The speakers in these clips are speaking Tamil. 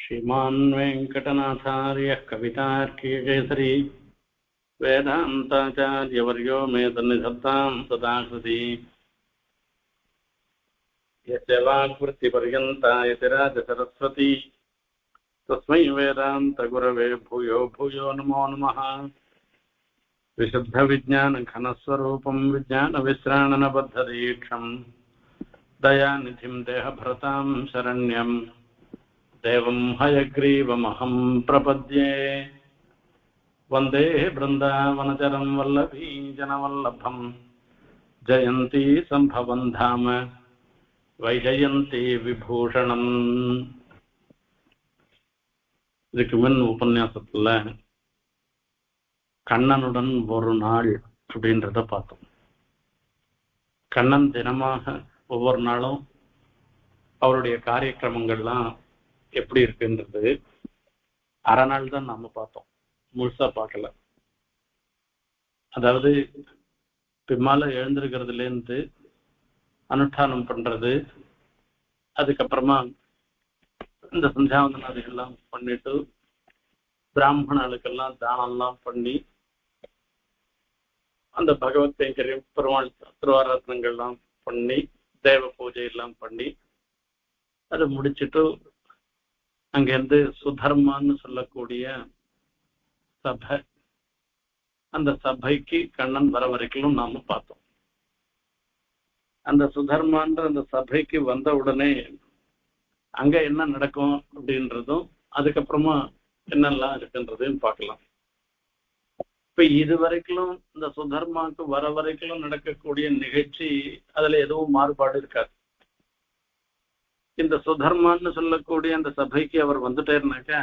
श्रीमान् वेङ्कटनाथार्यः कवितार्किकेसरी वेदान्ताचार्यवर्यो मे सन्निधत्तां सदा कृति यस्य वाक्वृत्तिपर्यन्ता यतिराजसरस्वती तस्मै वेदान्तगुरवे भूयो भूयो नमो नमः। विशुद्धविज्ञानघनस्वरूपं विज्ञानविश्राणनबद्धदीक्षं दयानिधिं देहभृतां शरण्यं देवं हयग्रीवमहं प्रपद्ये। वन्दे बृन्दावनचरं वल्लभीजनवल्लभं जयन्ती सम्भवं धाम வைஜயந்தி விபூஷணம். இதுக்கு முன் உபன்யாசத்துல கண்ணனுடன் ஒரு நாள் அப்படின்றத பார்த்தோம். கண்ணன் தினமாக ஒவ்வொரு நாளும் அவருடைய காரியக்கிரமங்கள்லாம் எப்படி இருக்குன்றது அரை நாள் தான் நாம பார்த்தோம், முழுசா பார்க்கல. அதாவது பின்னால எழுந்திருக்கிறதுல இருந்து அனுஷ்டானம் பண்றது, அதுக்கப்புறமா இந்த சந்தியாவந்தனாதிகள்லாம் பண்ணிட்டு பிராமணர்களுக்கெல்லாம் தானம்லாம் பண்ணி அந்த பகவத் கைங்கரியம் பெருமாள் திருவாராதனங்கள்லாம் பண்ணி தேவ பூஜை எல்லாம் பண்ணி அதை முடிச்சுட்டு அங்கிருந்து சுதர்மான்னு சொல்லக்கூடிய சபை, அந்த சபைக்கு கண்ணன் வர வரைக்கும் நாம பார்த்தோம். அந்த சுதர்மான்ற அந்த சபைக்கு வந்த உடனே அங்க என்ன நடக்கும் அப்படின்றதும் அதுக்கப்புறமா என்னெல்லாம் இருக்குன்றதையும் பார்க்கலாம். இப்ப இது வரைக்கும் இந்த சுதர்மாவுக்கு வர வரைக்கும் நடக்கக்கூடிய நிகழ்ச்சி அதுல எதுவும் மாறுபாடு இருக்காது. இந்த சுதர்மான்னு சொல்லக்கூடிய அந்த சபைக்கு அவர் வந்துட்டேருனாக்கா,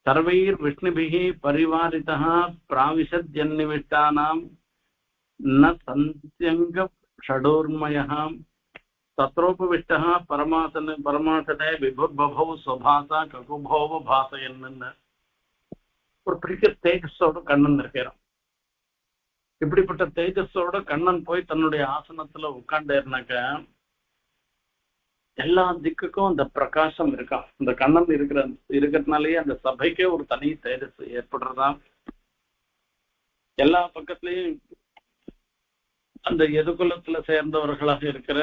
சர்வைர் விஷ்ணுபிகி பரிவாரிதா பிராவிசத்யன்னிவிஷ்டானாம் ந சந்தியங்க ஷடோர்மயம் தத்ரோபவிஷ்டா பரமாசனே விபுர்பவௌ ஸ்வபாசா ககுபோவ பாசையன்னு ஒரு பெரிய தேஜஸோட கண்ணன் இருக்கிறான். இப்படிப்பட்ட தேஜஸோட கண்ணன் போய் தன்னுடைய ஆசனத்துல உட்கார்ந்தேர்னாக்க எல்லா திக்குக்கும் அந்த பிரகாசம் இருக்கான். இந்த கண்ணன் இருக்கிறதுனாலயே அந்த சபைக்கே ஒரு தனி தேஜஸ் ஏற்படுறதான். எல்லா பக்கத்துலயும் அந்த எதுகுலத்துல சேர்ந்தவர்களாக இருக்கிற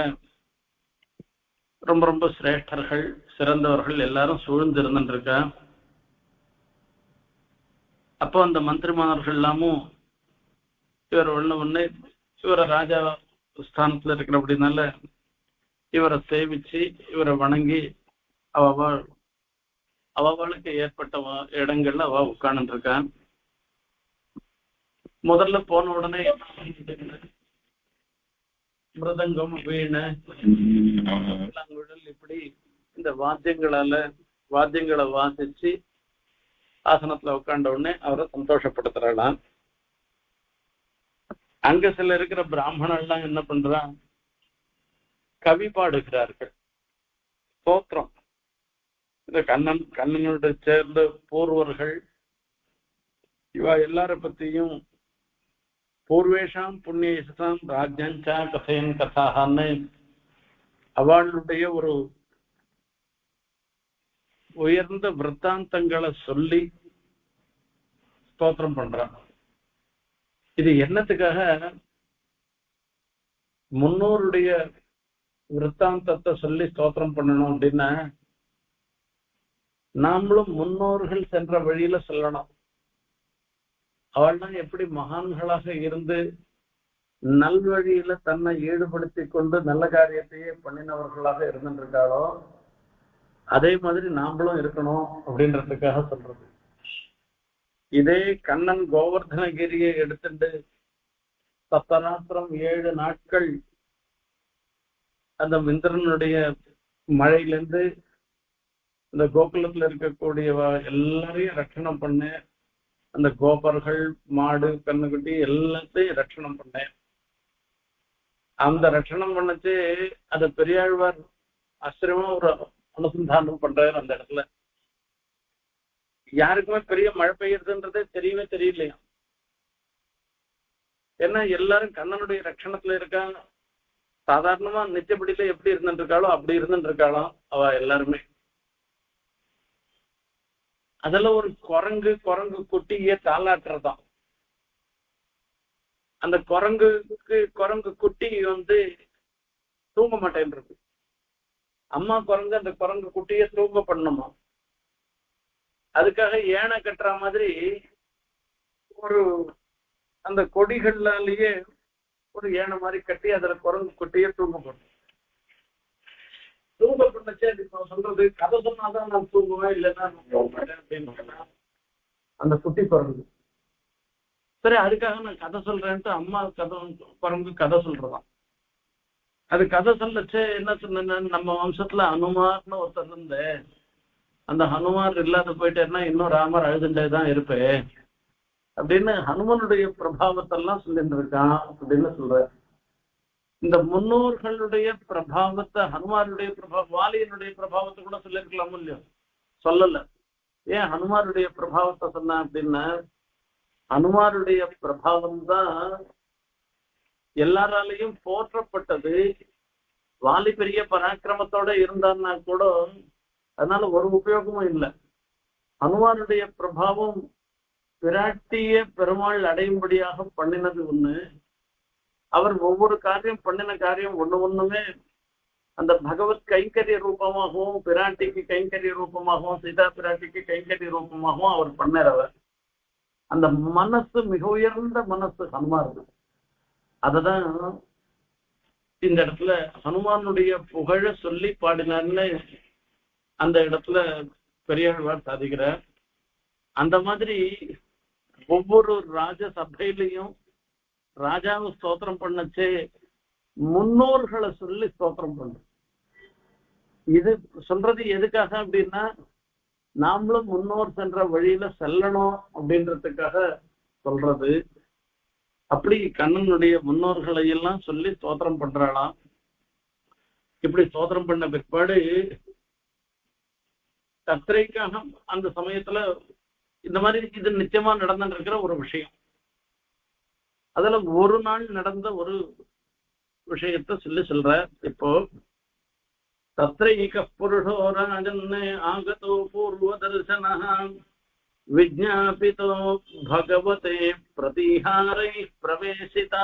ரொம்ப ரொம்ப சிரேஷ்டர்கள், சிறந்தவர்கள் எல்லாரும் சூழ்ந்து இருந்துருக்க. அப்போ அந்த மந்திரிமார்கள் எல்லாமும் இவர் ஒண்ணு இவரை ராஜா ஸ்தானத்துல இருக்கிற அப்படின்னால இவரை சேவிச்சு இவரை வணங்கி அவளுக்கு ஏற்பட்ட இடங்கள்ல அவ உட்கார்ந்து இருக்கான். முதல்ல போன உடனே மிருதங்கம், வீணை, இப்படி இந்த வாத்தியங்களை வாசிச்சு ஆசனத்துல உட்கார்ந்த உடனே அவரை சந்தோஷப்படுத்துறாளாம். அங்க சில இருக்கிற பிராமணர்லாம் என்ன பண்றான், கவி பாடுகிறார்கள், ஸ்தோத்திரம். இந்த கண்ணனோட சேர்ந்த பூர்வர்கள் இவ எல்லார பத்தியும் பூர்வேஷாம் புண்ணியசாம் ராஜ்யஞ்சா கதையன் கதான்னு அவளுடைய ஒரு உயர்ந்த விற்த்தாந்தங்களை சொல்லி ஸ்தோத்திரம் பண்றான். இது என்னத்துக்காக, முன்னோருடைய விற்த்தாந்தத்தை சொல்லி ஸ்தோத்திரம் பண்ணணும் அப்படின்னா நாமளும் முன்னோர்கள் சென்ற வழியில சொல்லணும். அவள்லாம் எப்படி மகான்களாக இருந்து நல்வழியில தன்னை ஈடுபடுத்தி கொண்டு நல்ல காரியத்தையே பண்ணினவர்களாக இருந்துருக்காளோ அதே மாதிரி நாமளும் இருக்கணும் அப்படின்றதுக்காக சொல்றது. இதே கண்ணன் கோவர்தனகிரியை எடுத்துட்டு சப்தராத்திரம் 7 நாட்கள் அந்த இந்திரனுடைய மழையிலிருந்து இந்த கோகுலத்துல இருக்கக்கூடிய எல்லாரையும் ரட்சணம் பண்ண, அந்த கோபர்கள், மாடு, கண்ணுக்குட்டி எல்லாத்தையும் ரட்சணம் பண்ணேன். அந்த ரட்சணம் பண்ணச்சு அத பெரியாழ்வார் ஆச்சரியமா ஒரு அனுசந்தானம் பண்றாரு. அந்த இடத்துல யாருக்குமே பெரிய மழை பெய்யறதுன்றதே தெரியவே தெரியலையா. ஏன்னா எல்லாரும் கண்ணனுடைய ரட்சணத்துல இருக்காங்க. சாதாரணமா நிச்சயப்படியில எப்படி இருந்துட்டு இருக்காளோ அப்படி இருந்துட்டு இருக்காளோ அவ எல்லாருமே. அதுல ஒரு குரங்கு குட்டியே தாளாட்டுறதான். அந்த குரங்கு குட்டி தூங்க மாட்டேன்றது. அம்மா குரங்கு அந்த குரங்கு குட்டிய தூங்க பண்ணணுமா, அதுக்காக ஏனை கட்டுற மாதிரி ஒரு அந்த கொடிகள்லாலேயே ஒரு ஏனை மாதிரி கட்டி அதுல குரங்கு குட்டிய தூங்க பண்ணும். தூங்க பண்ணச்சே இப்ப சொல்றது கதை சொன்னாதான் நான் தூங்குவேன், இல்லைன்னா நான் தூங்க மாட்டேன் அப்படின்னு அந்த குட்டி குரங்கு. சரி, அதுக்காக நான் கதை சொல்றேன்ட்டு அம்மா குரங்கு கதை சொல்றதான். அது கதை சொல்லச்சு என்ன சொன்ன, நம்ம வம்சத்துல ஹனுமார்னு ஒருத்தர் இருந்த, அந்த ஹனுமார் இல்லாத போயிட்டேன்னா இன்னும் ராமர் அழுதுண்டேதான் இருப்பேன் அப்படின்னு ஹனுமனுடைய பிரபாவத்தெல்லாம் சொல்லிட்டு இருக்கான் அப்படின்னு சொல்ற. இந்த முன்னோர்களுடைய பிரபாவத்தை, ஹனுமாருடைய வாலியனுடைய பிரபாவத்தை கூட சொல்லிருக்கலாம் இல்லையோ, சொல்லல. ஏன் ஹனுமாருடைய பிரபாவத்தை சொன்ன அப்படின்னா, ஹனுமாருடைய பிரபாவம் தான் எல்லாராலையும் போற்றப்பட்டது. வாலி பெரிய பராக்கிரமத்தோட இருந்தான்னா கூட அதனால ஒரு உபயோகமும் இல்லை. ஹனுமானுடைய பிரபாவம் பிராட்டிய பெருமாள் அடையும்படியாக பண்ணினது ஒண்ணு. அவர் ஒவ்வொரு காரியம் பண்ணின காரியம் ஒண்ணுமே அந்த பகவத் கைங்கரிய ரூபமாகவும், பிராட்டிக்கு கைங்கரிய ரூபமாகவும், சீதா பிராட்டிக்கு கைங்கரிய ரூபமாகவும் அவர் பண்ணறவர். அந்த மனசு மிக உயர்ந்த மனசு ஹனுமான். அததான் இந்த இடத்துல ஹனுமானுடைய புகழ சொல்லி பாடினார்னு அந்த இடத்துல பெரியாழ்வார் சாதிக்கிறார். அந்த மாதிரி ஒவ்வொரு ராஜசபையிலையும் ராஜாவை ஸ்தோத்திரம் பண்ணச்சே முன்னோர்களை சொல்லி ஸ்தோத்திரம் பண்ண. இது சொல்றது எதுக்காக அப்படின்னா, நாமளும் முன்னோர் சென்ற வழியில செல்லணும் அப்படின்றதுக்காக சொல்றது. அப்படி கண்ணனுடைய முன்னோர்களை எல்லாம் சொல்லி ஸ்தோத்திரம் பண்றாளாம். இப்படி ஸ்தோத்திரம் பண்ண பிற்பாடு கத்திரைக்காக அந்த சமயத்துல இந்த மாதிரி இது நிச்சயமா நடந்துட்டு இருக்கிற ஒரு விஷயம். அதுல ஒரு நாள் நடந்த ஒரு விஷயத்த சொல்ற. இப்போ தத்ரைக புருஷோ ராஜன் ஆகதோ பூர்வ தர்சன விஜ்ஞாபிதோ பகவதே பிரதிஹாரை பிரவேசிதா.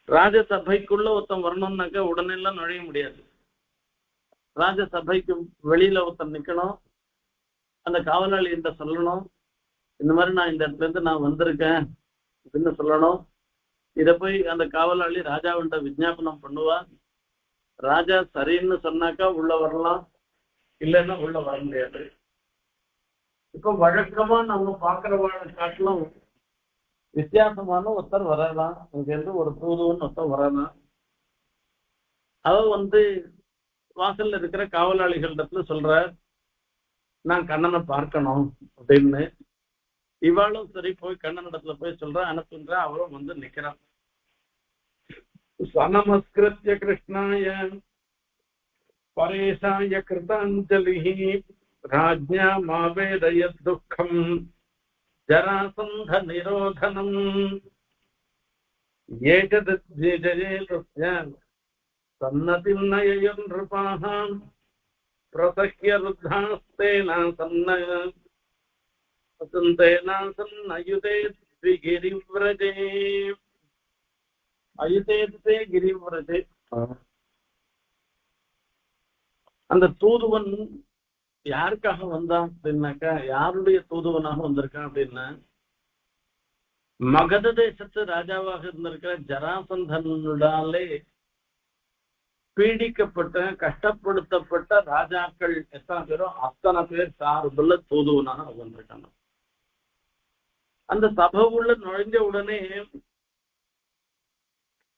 ராஜசபைக்குள்ள ஒருத்தன் வரணும்னாக்க உடனே எல்லாம் நுழைய முடியாது. ராஜசபைக்கு வெளியில ஒருத்தன் நிக்கணும். அந்த காவலாளி என்ற சொல்லணும், இந்த மாதிரி நான் இந்த இடத்துல இருந்து நான் வந்திருக்கேன் அப்படின்னு சொல்லணும். இத போய் அந்த காவலாளி ராஜாவிட்ட விஜாபனம் பண்ணுவா. ராஜா சரின்னு சொன்னாக்கா உள்ள வரலாம், இல்லைன்னா உள்ள வர முடியாது. இப்ப வழக்கமா நம்ம பாக்குறவாழ காட்டிலும் வித்தியாசமான ஒருத்தர் வரலாம். இங்க இருந்து ஒரு தூதுவன் ஒருத்தர் வரலாம். அவ வாசல்ல இருக்கிற காவலாளிகளிடத்துல சொல்ற, நான் கண்ணனை பார்க்கணும் அப்படின்னு. இவாளும் சரி போய் கண்ணனிடத்துல போய் சொல்ற, அனுப்புன்ற. அவரும் நிக்கிறான். சநமஸ்கிருத்ய கிருஷ்ணாய பரேசாய கிருதாஞ்சலிஹி ராஜ்ஞா மாவேதயத் துக்கம் ஜராசந்த நிரோதனம் ஏகதத்விஜயேதஸ்ய சன்னதிம் நயயன் நிருபாஹ பிரசஹ்ய ருத்தாஸ்தேன சன்னயுதே த்விகிரிவ்ரஜே அயுதே கிரிவ்ரஜே. அந்த தூதுவன் யாருக்காக வந்தான் அப்படின்னாக்கா, யாருடைய தூதுவனாக வந்திருக்கான் அப்படின்னா, மகத தேசத்து ராஜாவாக இருந்திருக்கிற ஜராசந்தனாலே பீடிக்கப்பட்ட கஷ்டப்படுத்தப்பட்ட ராஜாக்கள் எத்தனை பேரோ அத்தனை பேர் சார்புள்ள தூதுவனாக வந்திருக்காங்க. அந்த சபை உள்ள நுழைஞ்ச உடனே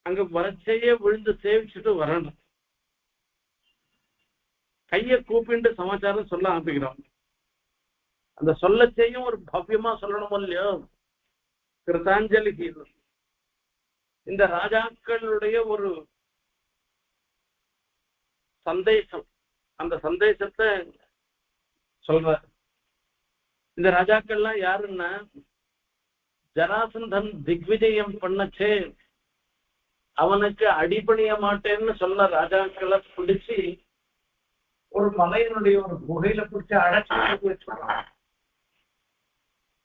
அங்க வறட்சையே விழுந்து சேவிச்சுட்டு வரணும். கைய கூப்பிட்டு சமாச்சாரம் சொல்ல ஆரம்பிக்கிறோம். அந்த சொல்லச்சையும் ஒரு பவ்யமா சொல்லணும் இல்லையோ, கிருதாஞ்சலி. இந்த ராஜாக்களுடைய ஒரு சந்தேசம், அந்த சந்தேசத்தை சொல்ற. இந்த ராஜாக்கள்லாம் யாருன்னா, ஜராசந்தன் திக்விஜயம் பண்ணச்சே அவனுக்கு அடிபணிய மாட்டேன்னு சொல்ல ராஜாக்களை பிடிச்சி ஒரு மலையினுடைய ஒரு குகையில பிடிச்சி அழைச்சி வச்சுக்கலாம்.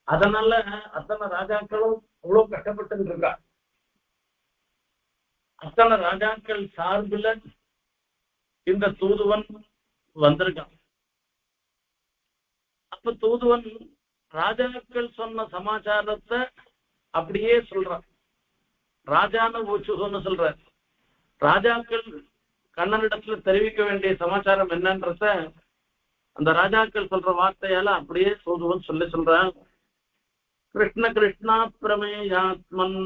அதனால அத்தனை ராஜாக்களும் அவ்வளவு கஷ்டப்பட்டு இருக்கா. அத்தனை ராஜாக்கள் சார்பில் இந்த தூதுவன் வந்திருக்கான். அப்ப தூதுவன் ராஜாக்கள் சொன்ன சமாச்சாரத்தை அப்படியே சொல்றான். ராஜான ஊச்சுன்னு சொல்ற ராஜாக்கள் கண்ணனிடத்துல தெரிவிக்க வேண்டிய சமாச்சாரம் என்னன்றத அந்த ராஜாக்கள் சொல்ற வார்த்தையால அப்படியே தூதுவன் சொல்றான். கிருஷ்ண கிருஷ்ணா பிரமேயாத்மன்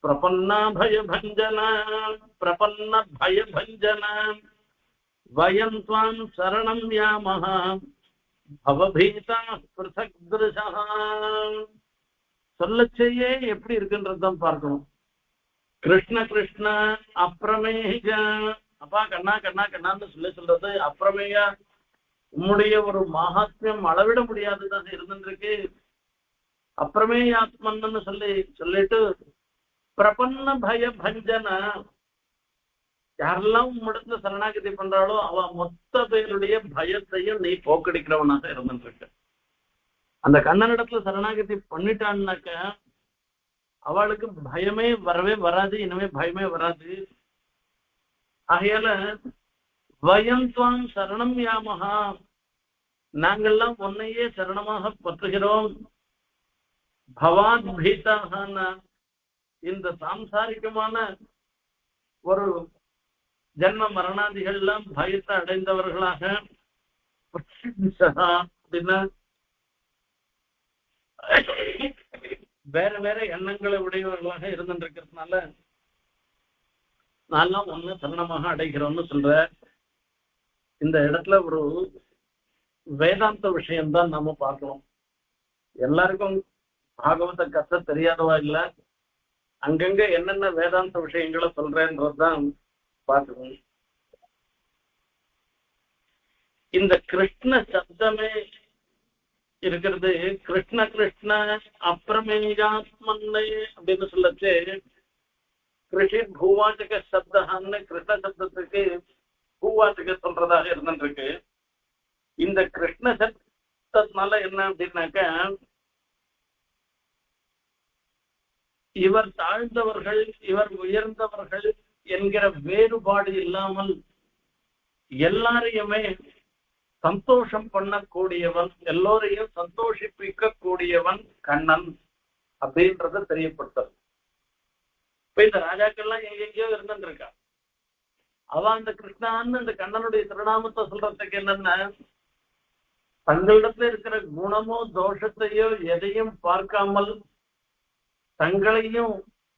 பிரபன்னா பயபஞ்சன பிரபன்ன பயபஞ்சன வயம் த்வாம் சரணம் யாமஹ பவபீதா பிருதக் திருஷா. சொல்லச்சேயே எப்படி இருக்குன்றதுதான் பார்க்கணும். கிருஷ்ண கிருஷ்ண அப்பிரமேய, அப்பா கண்ணா கண்ணா கண்ணான்னு சொல்றது அப்பிரமேயா, உம்முடைய ஒரு மகாத்மியம் அளவிட முடியாதுதான் இருந்துருக்கு. அப்பிரமேயாத்மன்னு சொல்லிட்டு பிரபன்ன பய பஞ்சன, யாரெல்லாம் உம்மிடத்துல சரணாகதி பண்றாளோ அவ மொத்த பேருடைய பயத்தையும் நீ போக்கடிக்கிறவனாக இருந்துருக்க. அந்த கண்ணனிடத்துல சரணாகதி பண்ணிட்டான்னாக்க அவளுக்கு பயமே வரவே வராது, இனிமே பயமே வராது. ஆகையால வயம் துவாம் சரணம் யாமஹா, நாங்கள்லாம் உன்னையே சரணமாக பற்றுகிறோம். பவாத் பீதான, இந்த சாம்சாரிகமான ஒரு ஜன்ம மரணாதிகள்லாம் பயத்தை அடைந்தவர்களாக அப்படின்னா வேற வேற எண்ணங்களை உடையவர்களாக இருந்துருக்கிறதுனால நான்லாம் ஒண்ணு சரணமாக அடைகிறோம்னு சொல்ற. இந்த இடத்துல ஒரு வேதாந்த விஷயம்தான் நாம பார்க்கணும். எல்லாருக்கும் பாகவத கதை தெரியாதவா இல்ல, அங்கங்க என்னென்ன வேதாந்த விஷயங்களை சொல்றேன்றதுதான் பார்க்கணும். இந்த கிருஷ்ண சப்தமே இருக்கிறது. கிருஷ்ண கிருஷ்ண அப்பிரமேயாத்மன்னை அப்படின்னு சொல்லச்சு கிருஷி பூவாச்சக சப்தான்னு கிருஷ்ண சப்தத்துக்கு பூவாச்சக சொல்றதாக இருந்துருக்கு. இந்த கிருஷ்ண சப்தத்தினால என்ன அப்படின்னாக்க இவர் தாழ்ந்தவர்கள் இவர் உயர்ந்தவர்கள் என்கிற வேறுபாடு இல்லாமல் எல்லாரையுமே சந்தோஷம் பண்ணக்கூடியவன், எல்லோரையும் சந்தோஷிப்பிக்க கூடியவன் கண்ணன் அப்படின்றத தெரியப்படுத்தது. இப்ப இந்த ராஜாக்கள்லாம் எங்கெங்கயோ இருந்துருக்கா. அவ அந்த கிருஷ்ணான்னு அந்த கண்ணனுடைய திருநாமத்தை சொல்றதுக்கு என்னன்னா தங்களிடத்துல இருக்கிற குணமோ தோஷத்தையோ எதையும் பார்க்காமல் தங்களையும்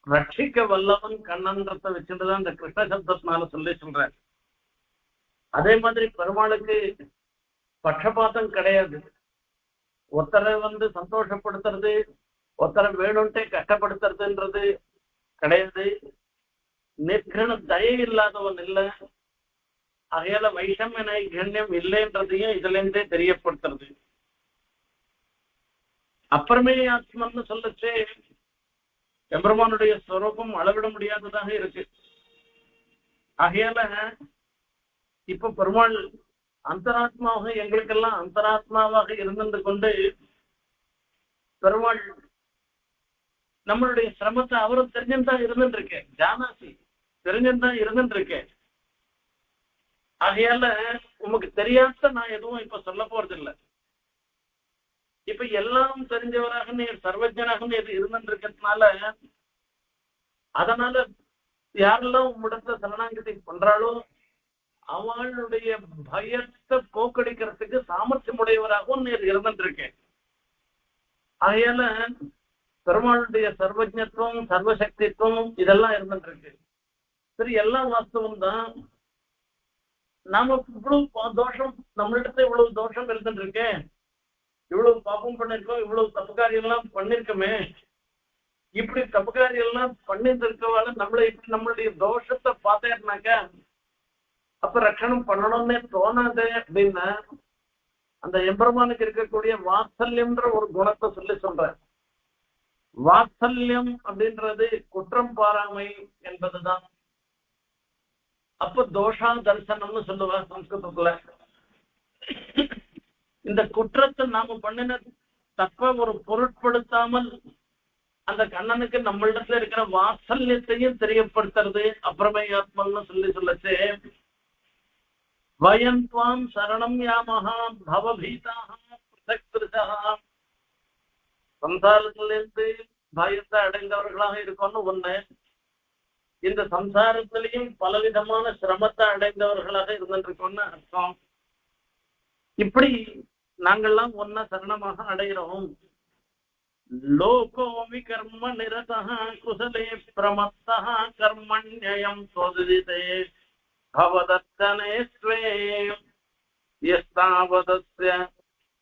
ரட்சிக்க வல்லவன் கண்ணன்றத வச்சுட்டுதான் இந்த கிருஷ்ண சப்தத்தினால சொல்றேன். அதே மாதிரி பெருமாளுக்கு பட்சபாதம் கிடையாது. ஒருத்தரை சந்தோஷப்படுத்துறது, ஒருத்தரை வேணும்ட்டே கஷ்டப்படுத்துறதுன்றது கிடையாது. நிற்கண தயை இல்லாதவன் இல்லை. ஆகையால வைஷமிய நைகண்யம் இல்லைன்றதையும் இதுல இருந்தே தெரியப்படுத்துறது. அப்பிரமேயாத்மன்னு சொல்லச்சே எம்பெருமானுடைய ஸ்வரூபம் அளவிட முடியாததாக இருக்கு. ஆகையால இப்ப பெருமாள் அந்தராத்மாவாக எங்களுக்கெல்லாம் அந்தராத்மாவாக இருந்து கொண்டு பெருமாள் நம்மளுடைய சிரமத்தை அவரும் தெரிஞ்சுதான் இருந்துட்டு இருக்கேன். ஜானாசி தெரிஞ்சுதான் இருந்துட்டு இருக்கேன். ஆகையால உமக்கு தெரியாத நான் எதுவும் இப்ப சொல்ல போறது இல்லை. இப்ப எல்லாம் தெரிஞ்சவராக நீ சர்வஜனாக நீ இருந்துட்டு இருக்கிறதுனால அதனால யாரெல்லாம் உம்மிடத்துல சரணாகதி பண்றாளோ அவளுடைய பயத்தை போக்கடிக்கிறதுக்கு சாமர்த்தியம் உடையவராகவும் நீர் இருந்துட்டு இருக்கேன். ஆகையால பெருமாளுடைய சர்வஜத்துவம் சர்வசக்தித்துவம் இதெல்லாம் இருந்துட்டு இருக்கு. சரி, எல்லாம் வாஸ்தவம் தான். நாம இவ்வளவு தோஷம் நம்மளிடத்துல இவ்வளவு தோஷம் இருந்துட்டு இருக்கேன், இவ்வளவு பாப்பம் பண்ணிருக்கோம், இவ்வளவு தப்புக்காரியம் எல்லாம் பண்ணிருக்கோமே, இப்படி தப்புக்காரியம் எல்லாம் பண்ணிட்டு இருக்கவால நம்மள இப்படி நம்மளுடைய தோஷத்தை பார்த்தேன்னாக்கா அப்ப ரட்சணம் பண்ணணும்னே தோணாது. அப்படின்னா அந்த எம்பெருமானுக்கு இருக்கக்கூடிய வாத்சல்யம்ன்ற ஒரு குணத்தை சொல்ற. வாத்சல்யம் அப்படின்றது குற்றம் பாராமை என்பதுதான். அப்ப தோஷா தரிசனம்னு சொல்லுவா சம்ஸ்கிருதத்துல. இந்த குற்றத்தை நாம பண்ணின தப்ப ஒரு பொருட்படுத்தாமல் அந்த கண்ணனுக்கு நம்மளிடத்துல இருக்கிற வாசல்யத்தையும் தெரியப்படுத்துறது அப்பிரமேயாத்மன்னு சொல்லச்சே வயந்த்வாம் சரணம் யாமஹா பவபீதாக பிரசக்திருஷா சம்சாரத்திலிருந்து பயத்தை அடைந்தவர்களாக இருக்கோம்னு ஒண்ணு, இந்த சம்சாரத்திலையும் பலவிதமான சிரமத்தை அடைந்தவர்களாக இருந்துருக்கோம்னு அர்த்தம். இப்படி நாங்கள்லாம் ஒன்ன சரணமாக அடைகிறோம். லோகோமி கர்ம நிரதா குசலே பிரமத்தா கர்மண்யம் சோதிதே பவதத்தனே ஸ்வே யஸ்தாவதஸ்ய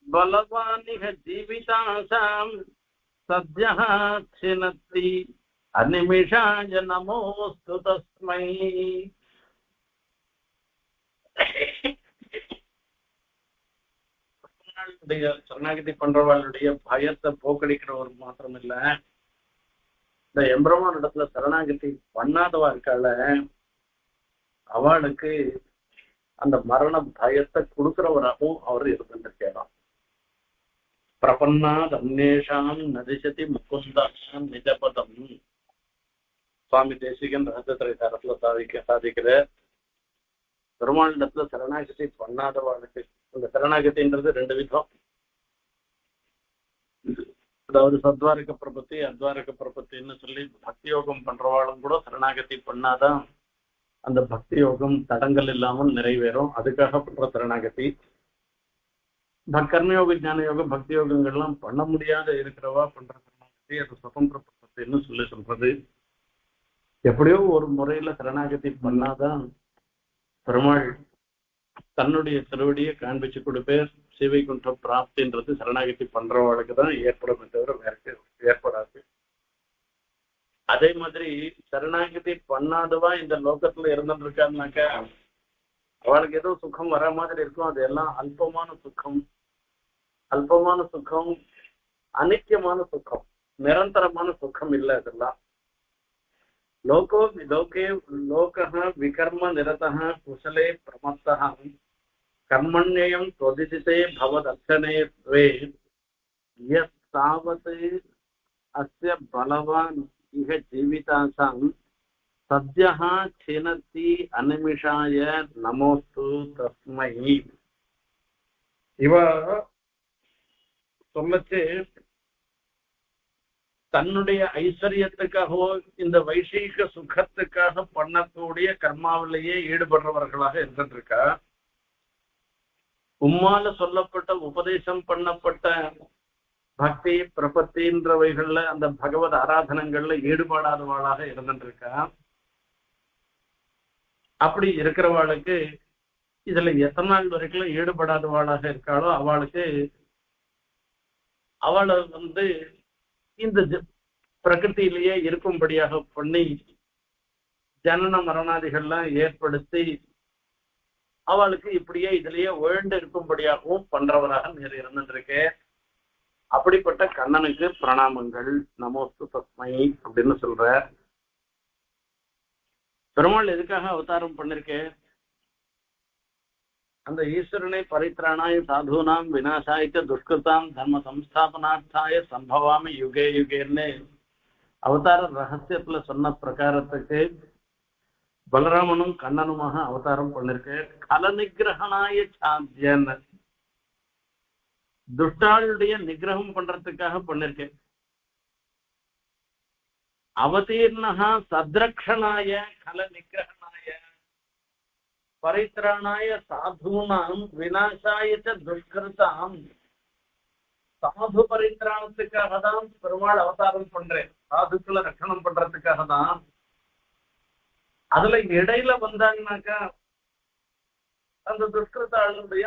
பலவானிஹ ஜீவிதாசாம் சத்யஹ சினத்தி அநிமிஷாய நமோஸ்து தஸ்மை. சரணாகதி பண்றவர்களுடைய பயத்தை போக்கடிக்கிறவர் மாத்திரம் இல்ல, இந்த எம்பெருமான் இடத்துல சரணாகதி பண்ணாதவா இருக்கால அவளுக்கு அந்த மரண பயத்தை கொடுக்கிறவராகவும் அவர் இருந்துருக்கலாம். பிரபன்னாத் அந்நேஷாம் நதிசதி முகுந்தாம் நிஜபதம். சுவாமி தேசிகன் ரகசியத்திரைசாரத்துல சாதிக்கிற பெருமாள் இடத்துல சரணாகதி பண்ணாதவாளுக்கு, அந்த சரணாகதின்றது ரெண்டு விதம். அதாவது சத்வாரக பிரபத்தி அத்வாரக பிரபத்தின்னு சொல்லி பக்தி யோகம் பண்றவாளும் கூட சரணாகதி பண்ணாதான் அந்த பக்தி யோகம் தடங்கள் இல்லாமல் நிறைவேறும். அதுக்காக பண்ற சரணாகதி. கர்மயோக ஞான யோகம் பக்தி யோகங்கள்லாம் பண்ண முடியாத இருக்கிறவா பண்ற சரணாகதி அது சுதந்திர பிரபத்தின்னு சொல்லி சொல்றது. எப்படியோ ஒரு முறையில சரணாகதி பண்ணாதான் பெருமாள் தன்னுடைய திருவடியை காண்பிச்சு கொடுப்பேர். சீவைகுண்ட பிராப்தின்றது சரணாகதி பண்றவளுக்கு தான் ஏற்படும், தவிர வேற ஏற்படாது. அதே மாதிரி சரணாகதி பண்ணாதவா இந்த லோகத்துல இருந்துட்டு இருக்காருனாக்கா அவளுக்கு ஏதோ சுகம் வர மாதிரி இருக்கும். அது எல்லாம் அல்பமான சுகம். அல்பமான சுகம், அனித்தியமான சுகம், நிரந்தரமான சுகம் இல்லை. அதெல்லாம் லோகே விகர்ம நிரதः குசலே பிரமத்தः கர்மண்யம் त्वदिते भवदक्षणे त्वे यत् अस्य बलवान् इह जीवितासां सद्यः छिनति अनिमिषाय नमोस्तु तस्मै. இவ சொல்லச்சு தன்னுடைய ஐஸ்வர்யத்துக்காகவோ இந்த வைசீக சுகத்துக்காக பண்ணக்கூடிய கர்மாவிலேயே ஈடுபடுறவர்களாக இருந்துருக்கா. உம்மால சொல்லப்பட்ட உபதேசம் பண்ணப்பட்ட பக்தி பிரபத்தின்றவைகள்ல அந்த பகவத் ஆராதனங்கள்ல ஈடுபடாதவாளாக இருந்துருக்கா. அப்படி இருக்கிறவாளுக்கு இதுல எத்தனை நாள் வரைக்கும் ஈடுபடாதவாளாக இருக்காளோ அவளுக்கு அவளை இந்த பிரகிருத்திலேயே இருக்கும்படியாக பண்ணி ஜனன மரணாதிகள்லாம் ஏற்படுத்தி அவளுக்கு இப்படியே இதுலயே உழண்டு இருக்கும்படியாகவும் பண்றவராக நேர் இருந்துருக்கு. அப்படிப்பட்ட கண்ணனுக்கு பிரணாமங்கள், நமோஸ்து தஸ்மை அப்படின்னு சொல்ற. பெருமாள் எதுக்காக அவதாரம் பண்ணிருக்கேன்? அந்த ஈஸ்வரனை பரித்ராணாய சாதுனாம் விநாசாய்க்க துஷ்கிருதாம் தர்ம சம்ஸ்தாபனார்த்தாய சம்பவாமி யுகே யுகேன்னு அவதார ரகசியத்துல சொன்ன பிரகாரத்துக்கு பலராமனும் கண்ணனுமாக அவதாரம் பண்ணிருக்கு. கல நிகிரகனாய சாத்தியன், துஷ்டாளுடைய நிகிரகம் பண்றதுக்காக பண்ணிருக்கேன். அவதீர்ணா சத்ரக்ஷனாய கல நிகிரகனாய பரித்ராணாய சாதுனாம் விநாசாய துஷ்கிருதாம். சாது பரித்ராணத்துக்காக தான் பெருமாள் அவதாரம் பண்றேன், சாதுக்களை ரட்சணம் பண்றதுக்காக தான். அதுல இடையில வந்தாங்கனாக்கா அந்த துஷ்கிருத்தாளுடைய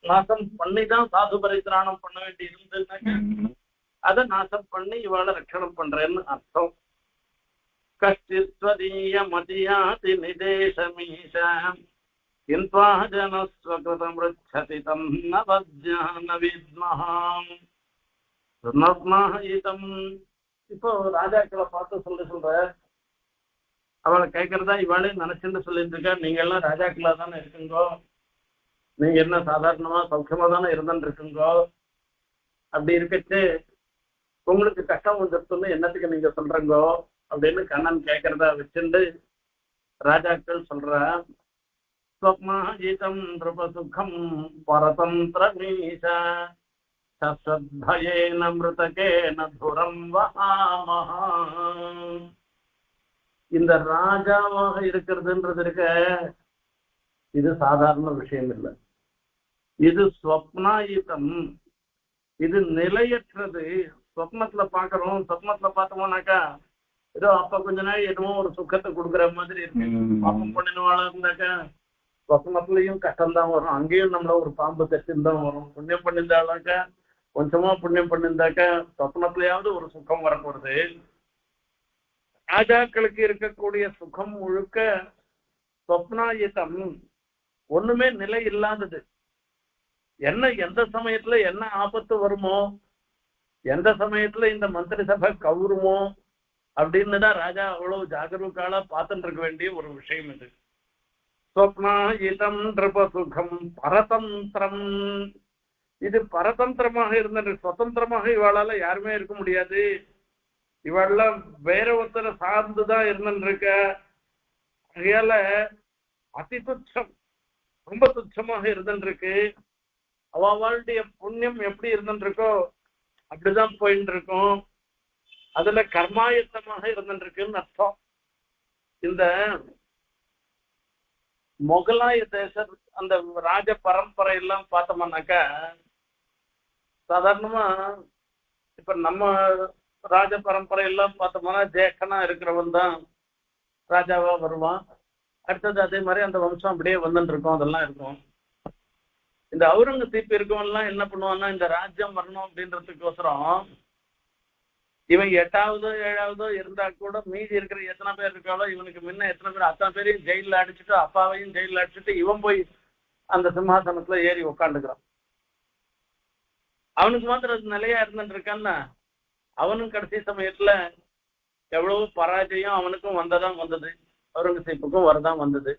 நாசம் பண்ணிதான் சாது பரித்ராணம் பண்ண வேண்டி இருந்ததுனாக்கா அதை நாசம் பண்ணி இவாளை ரட்சணம் பண்றேன்னு அர்த்தம். கஷ்டிஸ்வதீய மதியாதி நிதேசமீஷம் இன்வா ஜனஸ்வகிருதம் ருச்சதி தம் நவஜ்ஞான வித்மஹாம் சுனர்மாஹிதம். இப்போ ராஜாக்களை பார்த்து சொல்ற அவளை கேட்கறதா இவாளே நினைச்சுட்டு சொல்லிட்டு இருக்கா, நீங்க எல்லாம் ராஜாக்களா தானே இருக்குங்கோ, நீங்க என்ன சாதாரணமா சௌக்கியமா தானே இருந்துட்டு இருக்குங்கோ, அப்படி இருக்கச்சு உங்களுக்கு கஷ்டம் வந்துருக்குன்னு என்னத்துக்கு நீங்க சொல்றீங்கோ அப்படின்னு கண்ணன் கேட்கறதா வச்சுண்டு ராஜாக்கள் சொல்ற ஸ்வப்னாஜிதம் நிருபசுகம் பரதந்திரமீஷ சஸ்வத்பயேன மிருதகேன துரம் வஹாமஹா. இந்த ராஜாவாக இருக்கிறதுன்றது இருக்க, இது சாதாரண விஷயம் இல்லை. இது ஸ்வப்னாயுதம், இது நிலையற்றது. சொப்னத்துல பாக்குறோம், சொப்னத்துல பார்த்தோம்னாக்கா ஏதோ அப்ப கொஞ்ச நாள் என்னமோ ஒரு சுக்கத்தை கொடுக்குற மாதிரி இருக்கு. பாப்பம் பண்ணினவாளா இருந்தாக்கா சொப்னத்துலயும் கஷ்டம்தான் வரும், அங்கேயும் நம்மள ஒரு பாம்பு கட்டின்னு தான் வரும். புண்ணியம் பண்ணியிருந்தாக்கா கொஞ்சமா புண்ணியம் பண்ணியிருந்தாக்கா சொப்னத்திலேயாவது ஒரு சுகம் வரப்போறது. ராஜாக்களுக்கு இருக்கக்கூடிய சுகம் முழுக்க சொப்னாயுதம், ஒண்ணுமே நிலை இல்லாதது. என்ன எந்த சமயத்துல என்ன ஆபத்து வருமோ, எந்த சமயத்துல இந்த மந்திரி சபை கவுருமோ அப்படின்னு தான் ராஜா அவ்வளவு ஜாகரூக்கால பார்த்துட்டு இருக்க வேண்டிய ஒரு விஷயம் இது. ஸ்வப்னாயுதம் நிருபசுகம் பரதந்திரம், இது பரதந்திரமாக இருந்த, சுதந்திரமாக இவாளால யாருமே இருக்க முடியாது. இவாளெல்லாம் வேற ஒருத்தரை சார்ந்துதான் இருந்துட்டு இருக்க. ஆகையால அதி துச்சம், ரொம்ப துச்சமாக இருந்துட்டு இருக்கு. அவளுடைய புண்ணியம் எப்படி இருந்துட்டு இருக்கோ அப்படிதான் போயிட்டு இருக்கும். அதுல கர்மாயுத்தமாக இருந்துட்டு இருக்குன்னு அர்த்தம். இந்த முகலாய தேச அந்த ராஜ பரம்பரை எல்லாம் பார்த்தோம்னாக்கா, சாதாரணமா இப்ப நம்ம ராஜ பரம்பரை எல்லாம் பார்த்தோம்னா ஜேஷ்டனா இருக்கிறவன் தான் ராஜாவா வருவான். அடுத்தது அதே மாதிரி அந்த வம்சம் அப்படியே வந்துட்டு இருக்கும், அதெல்லாம் இருக்கும். இந்த அவுரங்கசீப் இருக்கவன்லாம் என்ன பண்ணுவான்னா, இந்த ராஜ்யம் வரணும் அப்படின்றதுக்கோசரம் இவன் 8ஆவதோ 7ஆவதோ இருந்தா கூட மீதி இருக்கிற எத்தனை பேர் இருக்காளோ இவனுக்கு முன்ன எத்தனை பேர் அத்தனை பேரையும் ஜெயில அடிச்சுட்டு அப்பாவையும் ஜெயில அடிச்சுட்டு இவன் போய் அந்த சிம்மாசனத்துல ஏறி உட்காந்துக்கிறான். அவனுக்கு மாத்திரம் நிலையா இருந்துட்டு இருக்கான்னா, அவனும் கடைசி சமயத்துல எவ்வளவு பராஜயம் அவனுக்கும் வந்ததான் வந்தது, அவுரங்கசீப்புக்கும் வரதான் வந்தது.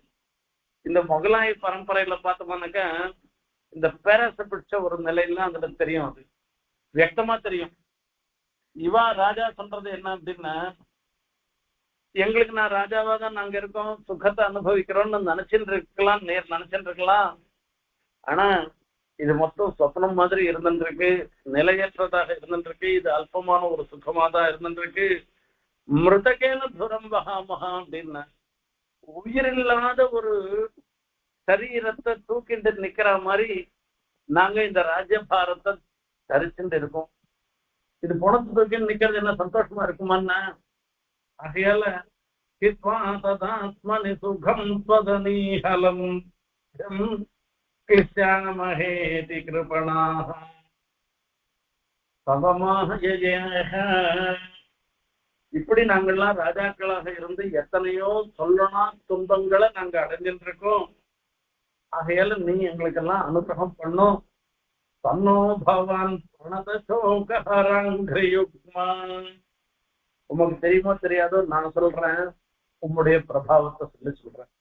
இந்த முகலாய பரம்பரையில பார்த்தோம்னாக்கா இந்த பேரச பிடிச்ச ஒரு நிலையில அதுல தெரியும், அது வியக்தமா தெரியும். இவா ராஜா சொல்றது என்ன அப்படின்னா, எங்களுக்கு நான் ராஜாவா தான் நாங்க இருக்கோம், சுகத்தை அனுபவிக்கிறோம்னு நினைச்சுட்டு இருக்கலாம், நினைச்சுட்டு இருக்கலாம். ஆனா இது மொத்தம் சொப்னம் மாதிரி இருந்துட்டு இருக்கு, நிலையற்றதாக இருந்துட்டு இருக்கு, இது அல்பமான ஒரு சுகமா தான் இருந்துட்டு இருக்கு. மிருதகேன துரம் வஹாமஹா அப்படின்னா, உயிரில்லாத ஒரு சரீரத்தை தூக்கிட்டு நிக்கிற மாதிரி நாங்க இந்த ராஜ்யபாரத்தை தரிச்சுட்டு இருக்கோம். இது பணத்தை தூக்கிட்டு நிக்கிறது என்ன சந்தோஷமா இருக்குமான்னா, ஆகையால சுகம் ஸ்வதனீஹலம் கிருஷ்ணமஹேதி கிருபணாஹ சவமாக இப்படி நாங்கள்லாம் ராஜாக்களாக இருந்து எத்தனையோ சொல்லனா துன்பங்களை நாங்க அடைஞ்சிட்டு இருக்கோம். ஆகையால நீ எங்களுக்கெல்லாம் அனுகிரகம் பண்ணும். தன்னோ பவான் பிரணதசோகஹரங்கிரயுக்மா. உமக்கு தெரியுமோ தெரியாதோ நான் சொல்றேன், உம்முடைய பிரபாவத்தை சொல்லி சொல்றேன்.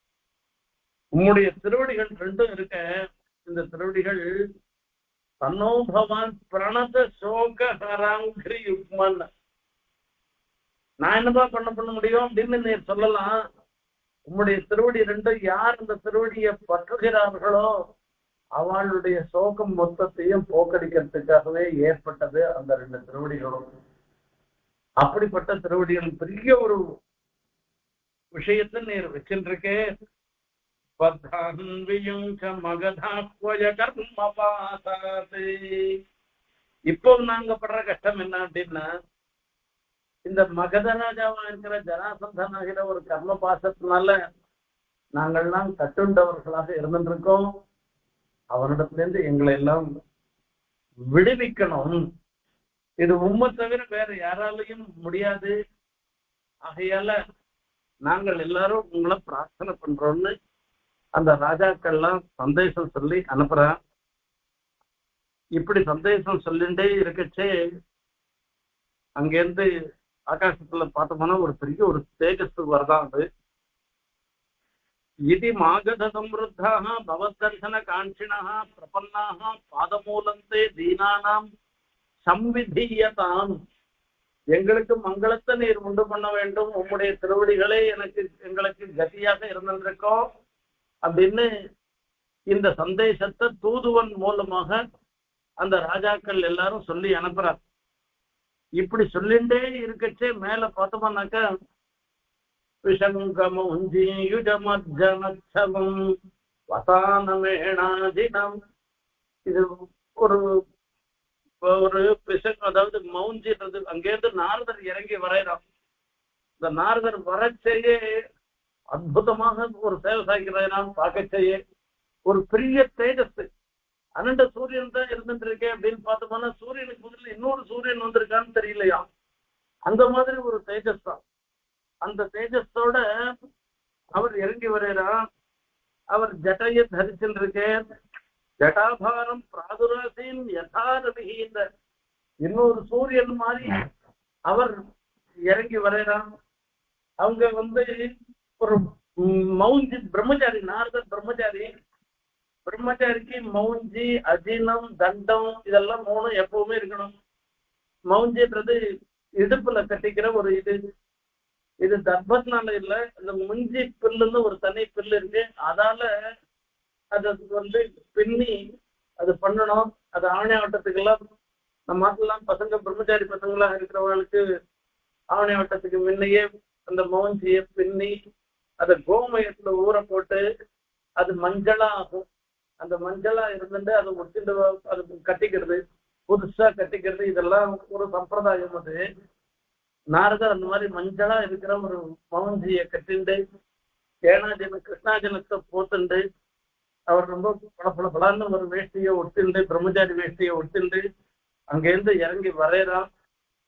உம்முடைய திருவடிகள் ரெண்டும் இருக்க, இந்த திருவடிகள் தன்னோ பவான் பிரணதசோகஹரங்கிரயுக்மன். நான் என்னப்பா பண்ண முடியும் அப்படின்னு நீ சொல்லலாம். உம்முடைய திருவடி ரெண்டும் யார் இந்த திருவடியை பற்றுகிறார்களோ அவளுடைய சோகம் மொத்தத்தையும் போக்கடிக்கிறதுக்காகவே ஏற்பட்டது அந்த 2 திருவடிகளும். அப்படிப்பட்ட திருவடிகள் பெரிய ஒரு விஷயத்தை நீர் வச்சுருக்கே. இப்போ நாங்க படுற கஷ்டம் என்ன அப்படின்னா, இந்த மகத ராஜாவா இருக்கிற ஜராசந்தனாகிற ஒரு கர்ம பாசத்தினால நாங்கள்லாம் கட்டுண்டவர்களாக இருந்துருக்கோம். அவனிடத்துல இருந்து எங்களை எல்லாம் விடுவிக்கணும். இது உண்மை தவிர வேற யாராலையும் முடியாது. ஆகையால நாங்கள் எல்லாரும் உங்களை பிரார்த்தனை பண்றோம்னு அந்த ராஜாக்கள்லாம் சந்தேசம் சொல்லி அனுப்புறான். இப்படி சந்தேசம் சொல்லிண்டே இருக்கச்சே அங்கேருந்து ஆகாசத்துல பார்த்தோம்னா ஒரு பெரிய ஒரு தேஜஸ் வரதான். அது इति मागधसमृद्धाः भवद्दर्शनकाङ्क्षिणः प्रपन्नाः पादमूलन्ते दीनानां संविधीयताम् எங்களுக்கு மங்களத்தை நீர் உண்டு பண்ண வேண்டும் உம்முடைய திருவடிகளே எங்களுக்கு கதியாக இருந்திருக்கோம் அப்படின்னு இந்த சந்தேசத்தை தூதுவன் மூலமாக அந்த ராஜாக்கள் எல்லாரும் சொல்லி அனுப்புறார். இப்படி சொல்லிண்டே இருக்கச்சே மேல பார்த்தோம்னாக்கா விஷங்கமோஞ்சியுஜமர்ஜனச்சமம் வசானமேணாதினம் இது ஒரு ஒரு அதாவது மவுஞ்சின்றது அங்கேருந்து நாரதர் இறங்கி வரைகிறான். இந்த நாரதர் வரச்செய்ய அற்புதமாக ஒரு சேவை சாய்க்கிறான். பார்க்கச்செய்ய ஒரு பெரிய தேஜஸ் அனண்ட சூரியன் தான் இருந்துட்டு இருக்கேன் அப்படின்னு பார்த்தோம்னா சூரியனுக்கு முதல்ல இன்னொரு சூரியன் வந்திருக்கான்னு தெரியலையா, அந்த மாதிரி ஒரு தேஜஸ் தான். அந்த தேஜஸோட அவர் இறங்கி வரைகிறார். அவர் ஜட்டையை தரிச்சுருக்கேன். ஜட்டாபாரம் பிராதுராசின் யதாரபிகி இந்த இன்னொரு சூரியன் மாதிரி அவர் இறங்கி வரைகிறார். அவங்க ஒரு மௌஞ்சி பிரம்மச்சாரி, நாரதர் பிரம்மச்சாரிக்கு மௌஞ்சி அஜீனம் தண்டம் இதெல்லாம் மூணு எப்பவுமே இருக்கணும். மௌஞ்சின்றது இடுப்புல கட்டிக்கிற ஒரு இது தர்பத்னால இல்ல, இந்த முஞ்சி பில்லுன்னு ஒரு தனி பில்லு இருக்கு. அதால அது பின்னி அது பண்ணணும். அது ஆவணி ஆட்டத்துக்கெல்லாம் நம்ம நாட்டிலாம் பசங்க பிரம்மச்சாரி பசங்களா இருக்கிறவங்களுக்கு ஆவணி ஆட்டத்துக்கு முன்னையே அந்த மௌஞ்சியை பின்னி அதை கோமயத்துல ஊற போட்டு அது மஞ்சளா ஆகும். அந்த மஞ்சளா இருந்துட்டு அதை ஒட்டிட்டு அது கட்டிக்கிறது, புதுசா கட்டிக்கிறது, இதெல்லாம் ஒரு சம்பிரதாயம். அது நாரதர் அந்த மாதிரி மஞ்சளா இருக்கிற ஒரு மௌஞ்சியை கட்டிண்டு கிருஷ்ணாஜனத்தை போத்துண்டு அவர் ரொம்ப பலன்னு ஒரு வேஷ்டியை ஒட்டிண்டு பிரம்மச்சாரி வேஷ்டியை ஒட்டிண்டு அங்கேருந்து இறங்கி வரையறான்.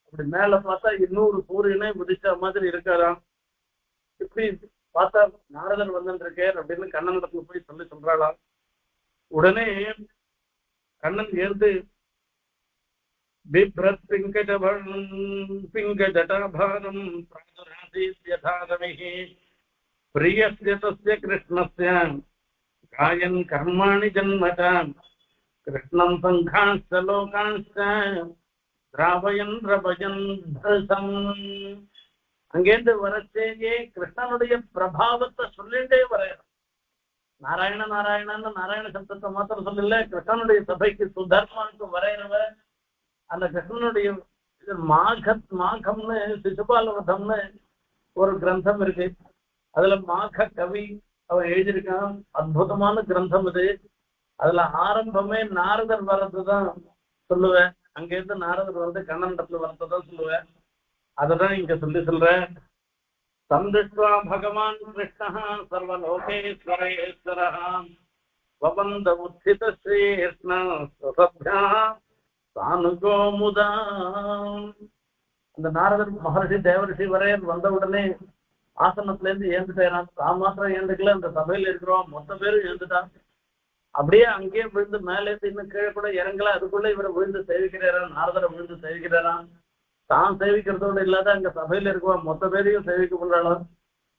அப்படி மேல பார்த்தா இன்னொரு சூரியனே உதிச்ச மாதிரி இருக்காராம். இப்படி பார்த்தா நாரதர் வந்துருக்கார் அப்படின்னு கண்ணனிடத்துல போய் சொல்றாளாம். உடனே கண்ணன் ஏந்து பிப்ரத் பிங்கஜடாபாரம் பிராதுராதீத்யதாரமிஹி பிரியஸ்ய தஸ்ய கிருஷ்ணஸ்ய காயன் கர்மாணி ஜன்மதாம் கிருஷ்ணம் சங்காஸ்ச லோகாஸ்ச திராவயன் ரபயன் தர்சம். அங்கேருந்து வரச்சேயே கிருஷ்ணனுடைய பிரபாவத்தை சொல்லிட்டே வரையணும். நாராயண நாராயணன்னு நாராயண சப்தத்தை மாத்திரம் சொல்லல, கிருஷ்ணனுடைய சபைக்கு சுதர்மாவுக்கு வரைகிறவர் அந்த கிருஷ்ணனுடைய மாகம்னு சிசுபாலவதம்னு ஒரு கிரந்தம் இருக்கு. அதுல மாக கவி அவன் எழுதியிருக்கான். அற்புதமான கிரந்தம் இது. அதுல ஆரம்பமே நாரதர் வரதுதான் சொல்லுவேன். அங்கிருந்து நாரதர் கண்ணனிடத்துல வரதுதான் சொல்லுவேன். அததான் இங்க சொல்ற சந்திஷ்வா பகவான் கிருஷ்ணா சர்வலோகேஸ்வரேஸ்வரः வவந்த உத்தித ஸ்ரீகிருஷ்ணா சத்யா சானுகோ முதா. அந்த நாரதர் மகர்ஷி தேவரிஷி வரையர் வந்த உடனே ஆசனத்துல இருந்து ஏந்துட்டான். தான் மாத்திரம் ஏந்துக்கல, அந்த சபையில இருக்கிறோம் மொத்த பேரும் ஏந்துட்டான். அப்படியே அங்கேயே விழுந்து மேலே இன்னும் கீழே கூட இறங்கல. அதுக்குள்ள இவரை விழுந்து சேவிக்கிறாராம். நாரதரை விழுந்து சேவிக்கிறாராம். தான் சேவிக்கிறதோடு இல்லாத அங்க சபையில இருக்குவோம் மொத்த பேரையும் சேவிக்க பண்றாலும்.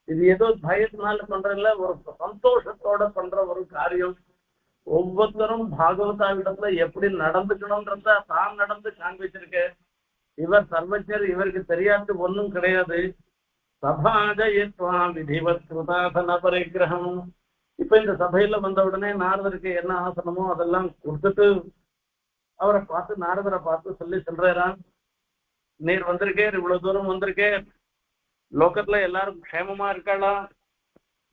இது ஏதோ பயத்தினால பண்றதுல ஒரு சந்தோஷத்தோட பண்ற ஒரு காரியம். ஒவ்வொருத்தரும் பாகவதாவிடத்துல எப்படி நடந்துக்கணும்ன்றத தான் நடந்து காண்பிச்சிருக்க. இவர் சர்வஜர், இவருக்கு தெரியாது ஒன்றும் கிடையாது. சபாஜயத்வா விதிவத் கிருதாசன பரிகிரகம். இப்ப இந்த சபையில வந்த உடனே நாரதருக்கு என்ன ஆசனமோ அதெல்லாம் கொடுத்துட்டு அவரை பார்த்து நாரதரை பார்த்து சொல்றாரான், நீர் வந்திருக்கேர், இவ்வளவு தூரம் வந்திருக்கேர், லோகத்துல எல்லாரும் க்ஷேமமா இருக்காளா?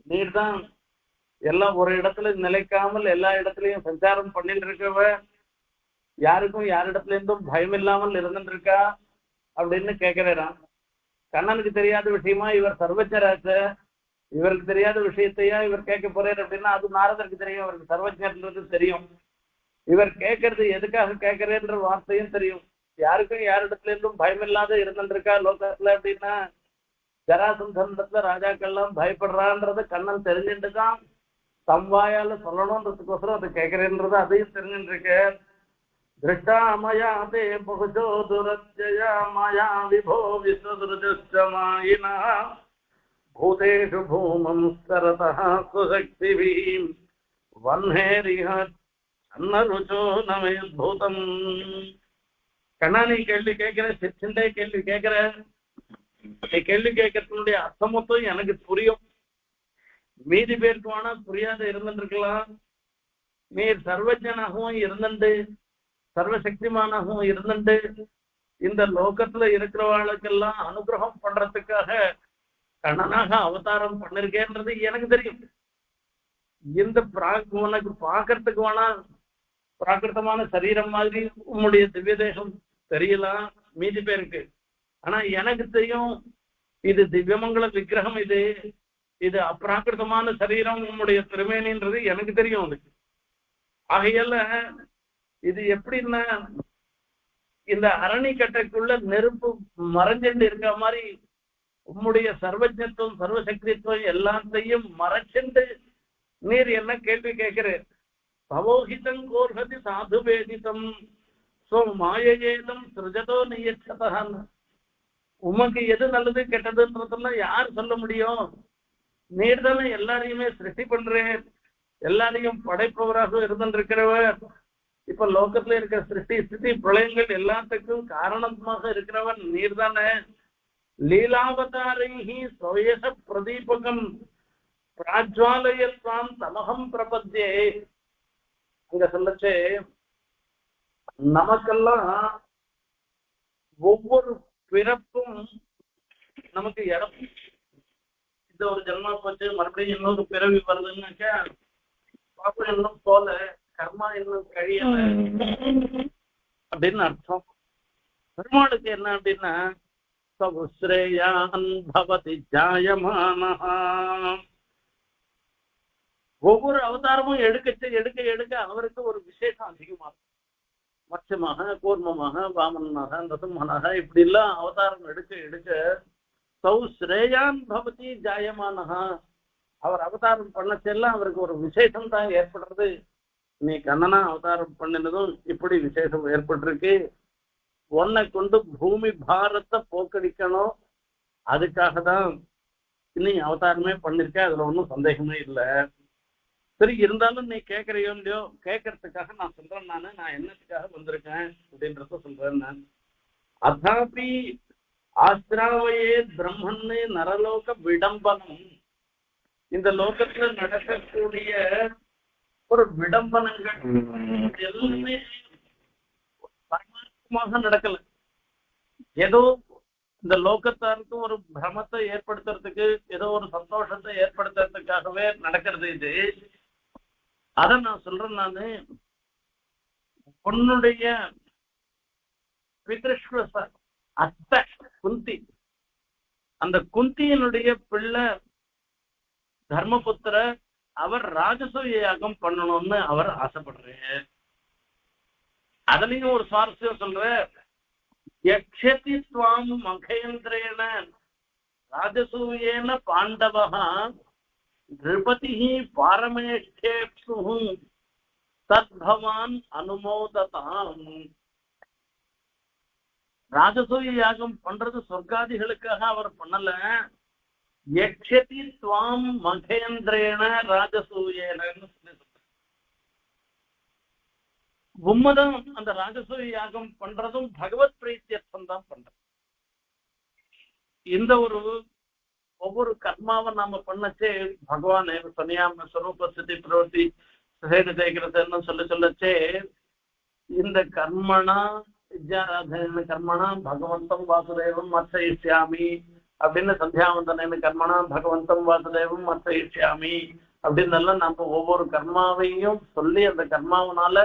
நீர் தான் எல்லாம் ஒரு இடத்துல நிலைக்காமல் எல்லா இடத்துலயும் சஞ்சாரம் பண்ணிட்டு இருக்கவ, யாருக்கும் யாரிடத்துல இருந்தும் பயம் இல்லாமல் இருந்துட்டு இருக்கா அப்படின்னு கேட்கிறாராம். கண்ணனுக்கு தெரியாத விஷயமா இவர் சர்வஜராச்ச, இவருக்கு தெரியாத விஷயத்தையா இவர் கேட்க போறாரு அப்படின்னா அது நாரதருக்கு தெரியும். அவருக்கு சர்வஜர்ன்றது தெரியும். இவர் கேட்கறது எதுக்காக கேட்கிறேன்ற வார்த்தையும் தெரியும். யாருக்கும் யாரிடத்துல இருந்தும் பயமில்லாத இருந்துருக்கா லோகத்துல அப்படின்னா ஜராசந்தத்துல ராஜாக்கள்லாம் பயப்படுறான்றத கண்ணன் தெரிஞ்சுட்டுதான் தம்வாயால சொல்லணும்ன்றதுக்கோசரம் அதை கேட்கிறேன்றது அதையும் தெரிஞ்சுருக்க. திருஷ்டா மயா தே பகுஜோ துரத்யா மாயா விபோ விஸ்வதுருஜமாயினா பூதேஷு பூமம் ஸ்கரதः சுசக்திபிः வன்ஹேரிஹ அன்னருச்சோ நமயத்பூதம். கண்ணா நீ கேள்வி கேட்கிற, சிண்டே கேள்வி கேட்கிற. நீ கேள்வி கேட்கறதுனுடைய அர்த்தம் மொத்தம் எனக்கு புரியும், மீதி பேருக்கு வேணா புரியாத இருந்துருக்கலாம். நீர் சர்வஜனாகவும் இருந்துண்டு சர்வசக்திமானாகவும் இருந்துண்டு இந்த லோகத்துல இருக்கிறவாளுக்கெல்லாம் அனுகிரகம் பண்றதுக்காக கண்ணனாக அவதாரம் பண்ணிருக்கேன்றது எனக்கு தெரியும். இந்த உனக்கு பாக்குறதுக்கு வேணா பிராகிருத்தமான சரீரம் மாதிரி உன்னுடைய திவ்ய தேசம் தெரியலாம் மீதி பேருக்கு. ஆனா எனக்கு தெரியும் இது திவ்யமங்கல விக்கிரகம், இது அப்பிராகிருத்தமான சரீரம் உன்னுடைய திருமேனின்றது எனக்கு தெரியும். அதுக்கு ஆகையால இது எப்படின்னா இந்த அரணிக்கட்டைக்குள்ள நெருப்பு மறைஞ்சுட்டு இருக்க மாதிரி உம்முடைய சர்வஜத்துவம் சர்வசக்தித்துவம் எல்லாத்தையும் மறைச்சுண்டு நீர் என்ன கேள்வி கேட்கிறேன். பவோஹிதம் கோர்ஹதி சாது வேதிதம் சோ மாயேதம் சிருஜதோ நியச்சதான். உமக்கு எது நல்லது கெட்டதுன்றதெல்லாம் யார் சொல்ல முடியும்? நீர் தானே எல்லாரையுமே சிருஷ்டி பண்றேன், எல்லாரையும் படைப்பவராக இருந்திருக்கிறவர். இப்ப லோகத்துல இருக்கிற சிருஷ்டி ஸ்திதி பிரளயங்கள் எல்லாத்துக்கும் காரணமாக இருக்கிறவர் நீர் தானே. லீலாவதாரைஹி ஸ்வயச பிரதீபகம் பிராஜ்வாலயத்வாம் தமகம் பிரபத்யே. அங்க சொல்லச்சே நமக்கெல்லாம் ஒவ்வொரு பிறப்பும் நமக்கு இடம், இந்த ஒரு ஜென்மா போச்சு மறுபடியும் இன்னொரு பிறவி வருதுன்னாக்கா பாப்பம் இன்னும் போல கர்மா இன்னும் கழியல அப்படின்னு அர்த்தம். பெருமாளுக்கு என்ன அப்படின்னா சவுஸ்ரேயான் பவதி ஜாயமானஹ. ஒவ்வொரு அவதாரமும் எடுக்க எடுக்க எடுக்க அவருக்கு ஒரு விசேஷம் அதிகமாகும். மச்சமாக கூர்மமாக வாமனாக நரசிம்மனாக இப்படி எல்லாம் அவதாரம் எடுக்க எடுக்க சௌஸ்ரேயான் பவதி ஜாயமானஹ. அவர் அவதாரம் பண்ணச்செல்லாம் அவருக்கு ஒரு விசேஷம் தான் ஏற்படுறது. நீ கண்ணனா அவதாரம் பண்ணினதும் இப்படி விசேஷம் ஏற்பட்டிருக்கு. உன்னை கொண்டு பூமி பாரத்தை போக்கடிக்கணும், அதுக்காக தான் நீ அவதாரமே பண்ணிருக்க, அதுல ஒன்றும் சந்தேகமே இல்லை. சரி, இருந்தாலும் நீ கேட்கறியோ இல்லையோ, கேட்கறதுக்காக நான் சொல்றேன். நான் என்னத்துக்காக வந்திருக்கேன் அப்படின்றத சொல்றேன். நான் அதாபி ஆஸ்திராவையே பிரம்மன்னு நரலோக விடம்பனம். இந்த லோகத்துல நடக்கக்கூடிய ஒரு விடம்பனங்கள் எல்லாமே பரமார்த்தமாக நடக்கல. ஏதோ இந்த லோகத்தாருக்கு ஒரு பிரமத்தை ஏற்படுத்துறதுக்கு, ஏதோ ஒரு சந்தோஷத்தை ஏற்படுத்துறதுக்காகவே நடக்கிறது இது. அத நான் சொல்றேன். நானு உன்னுடைய பித்ருஷ்வ அத்தை குந்தி, அந்த குந்தியினுடைய பிள்ளை தர்மபுத்திர அவர் ராஜசூய யாகம் பண்ணணும்னு அவர் ஆசைப்படுறாரு. அதுலயும் ஒரு சுவாரஸ்யம் சொல்ற, யக்ஷதி துவாம் மகேந்திரேன ராஜசூயேன பாண்டவஹ நிருபதிஹி பாரமேஷ்டேப்சு தத்பவான் அனுமோததாம். ராஜசூய யாகம் பண்றது சொர்க்காதிகளுக்காக அவர் பண்ணல. யக்ஷதி துவாம் மகேந்திரேன ராஜசூயேனன்னு சொல்லி உம்மதம் அந்த ராஜசூய யாகம் பண்றதும் பகவத் பிரீத்தியர்த்தம் தான் பண்றது. இந்த ஒவ்வொரு கர்மாவை நாம பண்ணச்சே பகவான் சொன்னியாம ஸ்வரூப ஸ்திதி பிரவர்த்தி சேகரன்னு சொல்லச்சே இந்த கர்மணா வித்யாராதன கர்மணா பகவந்தம் வாசுதேவம் அர்ச்சயிஷ்யாமி அப்படின்னு சந்தியாவந்தன கர்மணா பகவந்தம் வாசுதேவம் அர்ச்சயிஷ்யாமி அப்படின்னு எல்லாம் நம்ம ஒவ்வொரு கர்மாவையும் சொல்லி அந்த கர்மாவனால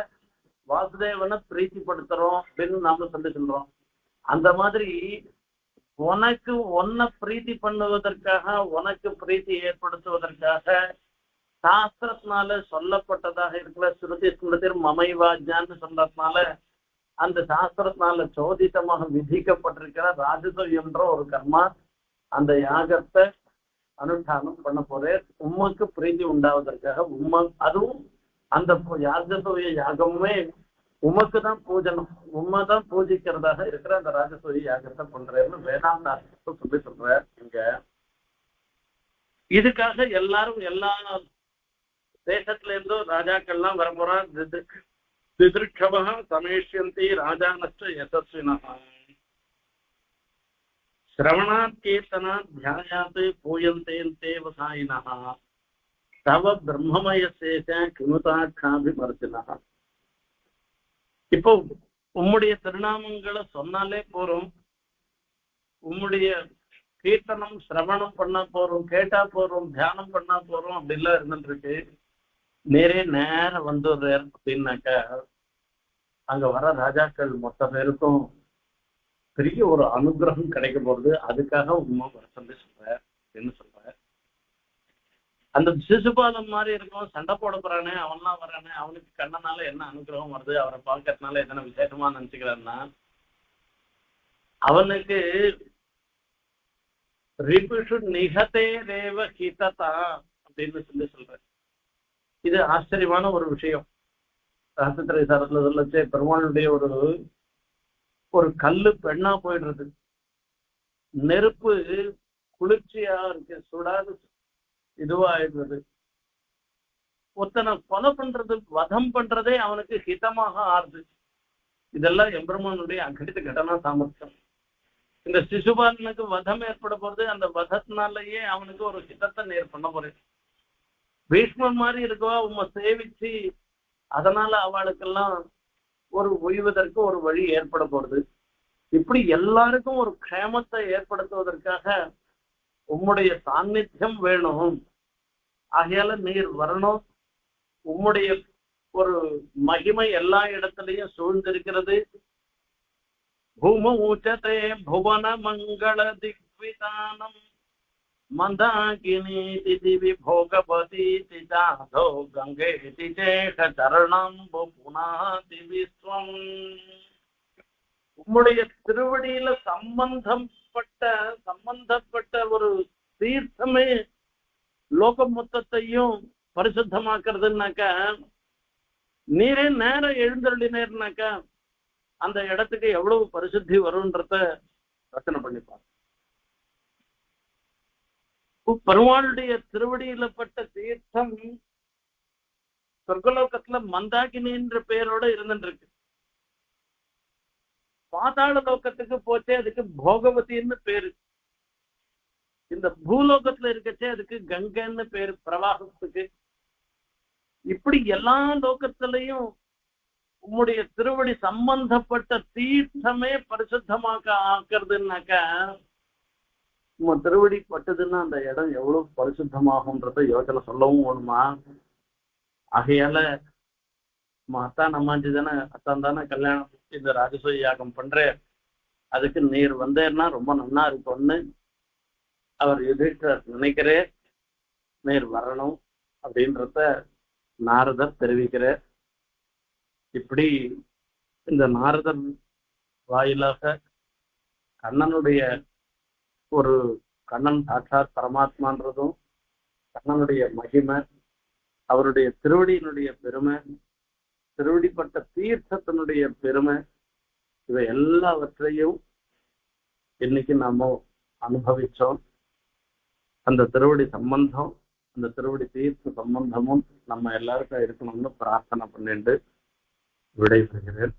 வாசுதேவனை பிரீத்திப்படுத்துறோம் அப்படின்னு நாம சொல்றோம். அந்த மாதிரி உனக்கு ஒன்ன பிரீத்தி பண்ணுவதற்காக, உனக்கு பிரீத்தி ஏற்படுத்துவதற்காக சாஸ்திரத்தினால சொல்லப்பட்டதாக இருக்கிற ஸ்ருதி ஸ்மிருதி மமைவாஜான்னு சொல்றதுனால அந்த சாஸ்திரத்தினால சோதித்தமாக விதிக்கப்பட்டிருக்கிற ராஜசூயம்ன்ற ஒரு கர்மா, அந்த யாகத்தை அனுஷ்டானம் பண்ண போதே உண்மைக்கு பிரீத்தி உண்டாவதற்காக அதுவும் அந்த ராஜசூய யாகமே உமக்கு தான் பூஜனம், உண்மைதான் பூஜிக்கிறதாக இருக்கிற அந்த ராஜசூய யாகத்தை பண்றேன்னு வேதாந்த சொல்லி சொல்ற. இங்க இதுக்காக எல்லாரும் எல்லா தேசத்துல இருந்தும் ராஜாக்கள்லாம் வரப்போறா. திதிருட்சவ சமேஷ்யந்தி ராஜானஸ்ட யசஸ்வினா சிரவணாத் கீர்த்தனாத் தியாயாத் பூயந்தேந்தே வசாயினா தவ பிரம்மமயசேஷ கிமுதாட்சாபிமர்த்தினா. இப்போ உம்முடைய திருநாமங்களை சொன்னாலே போறோம், உம்முடைய கீர்த்தனம் சிரவணம் பண்ணா போறோம், கேட்டா போறோம், தியானம் பண்ணா போறோம் அப்படிலாம் இருந்துட்டு இருக்கு. நேரம் வந்துடுறார் அப்படின்னாக்கா அங்க வர ராஜாக்கள் மொத்த பேருக்கும் பெரிய ஒரு அனுகிரகம் கிடைக்க போறது. அதுக்காக உண்மை வர சொல்லி சொல்ற அப்படின்னு சொல்ற. அந்த சிசுபாலம் மாதிரி இருக்கும், சண்டை போட போறானே அவன்லாம் வரானே, அவனுக்கு கண்ணனால என்ன அனுகிரகம் வருது, அவரை பார்க்கறதுனால எத்தனை விசேஷமா நினைச்சுக்கிறான்னா அவனுக்கு ரிபுஷு நிகதே ரேவ ஹிததா அப்படின்னு சொல்லி சொல்ற. இது ஆச்சரியமான ஒரு விஷயம். ரகசியத்திரை சாரத்துல சொல்லச்சே பெருமாளுடைய ஒரு கல்லு பெண்ணா போயிடுறது, நெருப்பு குளிர்ச்சியா இருக்கு, சுடாது இதுவா ஆயிடுறது. ஒருத்தனை கொலை பண்றது, வதம் பண்றதே அவனுக்கு ஹிதமாக ஆறுது. இதெல்லாம் எம்பெருமானுடைய அகடித கடனா சாமர்த்தியம். இந்த சிசுபாலனுக்கு வதம் ஏற்பட போறது, அந்த வதத்தினாலேயே அவனுக்கு ஒரு ஹிதத்தை நேர் பண்ண போறது. பீஷ்மர் மாதிரி இருக்கவா உண்மை சேவிச்சு அதனால அவளுக்கெல்லாம் ஒரு ஒய்வதற்கு ஒரு வழி ஏற்பட போறது. இப்படி எல்லாருக்கும் ஒரு க்ஷேமத்தை ஏற்படுத்துவதற்காக உம்முடைய சாநித்தியம் வேணும். ஆகையால நீர் வரணும். உம்முடைய ஒரு மகிமை எல்லா இடத்துலயும் சூழ்ந்திருக்கிறது. பூம ஊச்சதே புவன மங்கள திக்விதானம் மந்தாகினீதி திவி போகபதீதி ஜாதோ கங்கேதி சேஷ சரணாம்பு புனாதி விஸ்வம். உம்முடைய திருவடியில சம்பந்தப்பட்ட ஒரு தீர்த்தமே லோகம் மொத்தத்தையும் பரிசுத்தமாக்குறதுனாக்கா, நீரே நேரம் எழுந்தருளினேர்னாக்கா அந்த இடத்துக்கு எவ்வளவு பரிசுத்தி வரும்ன்றத ரச்சனை பண்ணிப்பாங்க. பெருமாளுடைய திருவடியில பட்ட தீர்த்தம் சொர்க்கலோகத்துல மந்தாகினின்ற பெயரோட இருந்துருக்கு. பாதாள லோகத்துக்கு போச்சே அதுக்கு போகவதின்னு பேரு. இந்த பூலோகத்துல இருக்கச்சே அதுக்கு கங்கைன்னு பேரு, பிரவாகத்துக்கு. இப்படி எல்லா லோகத்திலையும் உம்முடைய திருவடி சம்பந்தப்பட்ட தீர்த்தமே பரிசுத்தமாக்க ஆக்குறதுனாக்கா, உங்க திருவடி பட்டதுன்னா அந்த இடம் எவ்வளவு பரிசுத்தமாகும்ன்றத யோசனை சொல்லவும் வேணுமா? ஆகையால அத்தான் அம்மாஞ்சி தானே, அத்தான் தானே கல்யாணம் இந்த ராஜசூய யாகம் பண்ற, அதுக்கு நீர் வந்தேன்னா ரொம்ப நன்னா இருக்கும்னு அவர் யுதிஷ்டர் நினைக்கிறேன். நீர் வரணும் அப்படின்றத நாரதர் தெரிவிக்கிறார். இப்படி இந்த நாரதர் வாயிலாக கண்ணனுடைய ஒரு கண்ணன் சாட்சாத் பரமாத்மான்றதும், கண்ணனுடைய மகிமை, அவருடைய திருவடியினுடைய பெருமை, திருவடிப்பட்ட தீர்த்தத்தினுடைய பெருமை, இவை எல்லாவற்றையும் இன்னைக்கு நாம அனுபவிச்சோம். அந்த திருவடி சம்பந்தம், அந்த திருவடி தீர்த்த சம்பந்தமும் நம்ம எல்லாருக்கும் இருக்கணும்னு பிரார்த்தனை பண்ணிட்டு விடைபெறுகிறேன்.